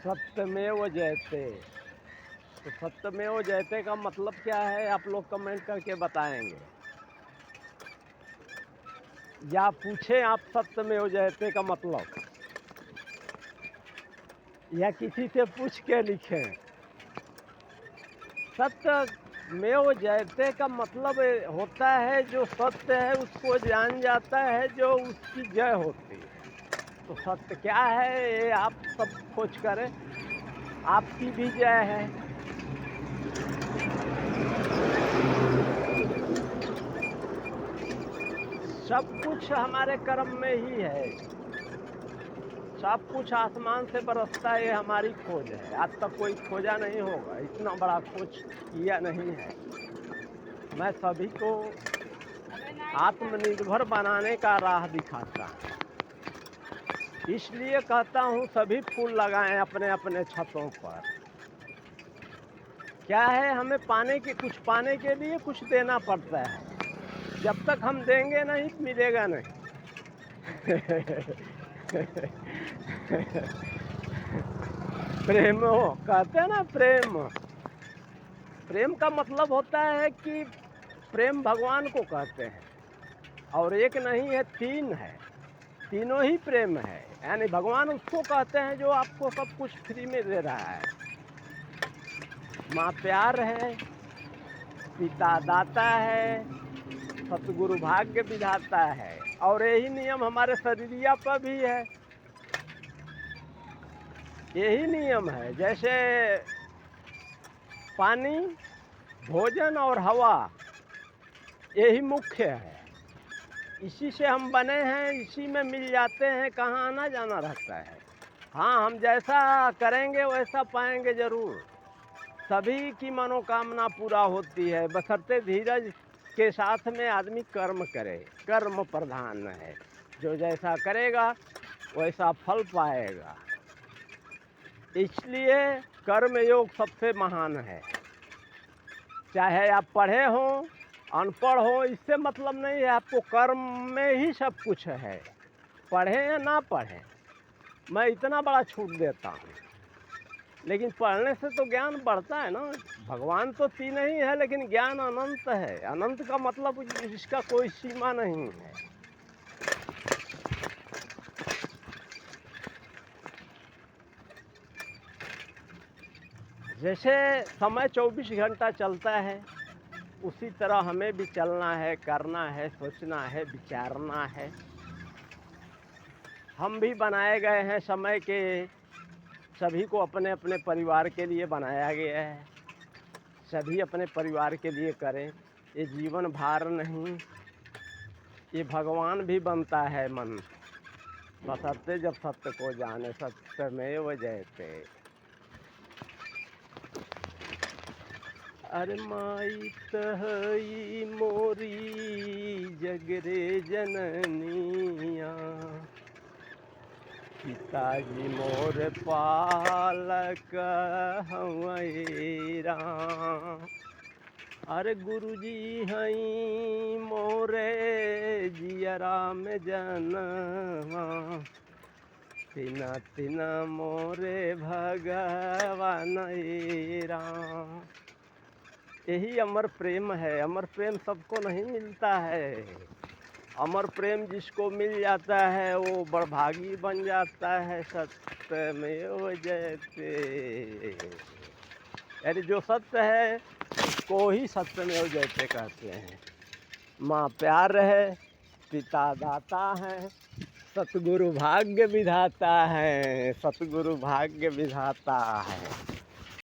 सत्यमेव जयते। तो सत्यमेव जयते का मतलब क्या है, आप लोग कमेंट करके बताएंगे, या पूछें आप सत्यमेव जयते का मतलब, या किसी से पूछ के लिखें। सत्यमेव जयते का मतलब होता है जो सत्य है उसको जान जाता है, जो उसकी जय होती है। तो सत्य क्या है ये आप सब खोज करें, आपकी भी जय है। सब कुछ हमारे कर्म में ही है, सब कुछ आसमान से बरसता है, ये हमारी खोज है। आज तक कोई खोजा नहीं होगा, इतना बड़ा खोज किया नहीं है। मैं सभी को आत्मनिर्भर बनाने का राह दिखाता हूँ, इसलिए कहता हूँ सभी फूल लगाएं अपने अपने छतों पर। क्या है, हमें कुछ पाने के लिए कुछ देना पड़ता है। जब तक हम देंगे नहीं मिलेगा नहीं। प्रेम हो कहते हैं ना, प्रेम का मतलब होता है कि प्रेम भगवान को कहते हैं, और एक नहीं है, तीन है, तीनों ही प्रेम है। यानी भगवान उसको कहते हैं जो आपको सब कुछ फ्री में दे रहा है। माँ प्यार है, पिता दाता है, सतगुरु भाग्य विधाता है, और यही नियम हमारे शरीरिया पर भी है। यही नियम है, जैसे पानी, भोजन और हवा, यही मुख्य है। इसी से हम बने हैं, इसी में मिल जाते हैं, कहाँ आना जाना रहता है। हाँ, हम जैसा करेंगे वैसा पाएंगे जरूर। सभी की मनोकामना पूरा होती है, बशर्ते धीरज के साथ में आदमी कर्म करे। कर्म प्रधान है, जो जैसा करेगा वैसा फल पाएगा। इसलिए कर्म योग सबसे महान है। चाहे आप पढ़े हों अनपढ़ हो, इससे मतलब नहीं है, आपको कर्म में ही सब कुछ है, पढ़ें या ना पढ़ें। मैं इतना बड़ा छूट देता हूँ, लेकिन पढ़ने से तो ज्ञान बढ़ता है ना। भगवान तो तीन ही है, लेकिन ज्ञान अनंत है। अनंत का मतलब इसका कोई सीमा नहीं है। जैसे समय 24 घंटा चलता है, उसी तरह हमें भी चलना है, करना है, सोचना है, विचारना है। हम भी बनाए गए हैं समय के, सभी को अपने अपने परिवार के लिए बनाया गया है। सभी अपने परिवार के लिए करें। ये जीवन भार नहीं, ये भगवान भी बनता है मन, बशर्ते जब सत्य को जाने। सत्यमेव जयते। अरे माई तहई मोरी जगरे जननिया, पिताजी मोर पालक हवैरा। अरे गुरुजी हई मोरे जियरा में जनवा, तिना तिना मोरे भगवान राम। यही अमर प्रेम है। अमर प्रेम सबको नहीं मिलता है। अमर प्रेम जिसको मिल जाता है वो बड़भागी बन जाता है। सत्यमेव जयते। यानी जो सत्य है उसको ही सत्यमेव जयते कहते हैं। माँ प्यार है, पिता दाता है, सतगुरु भाग्य विधाता है। सतगुरु भाग्य विधाता है।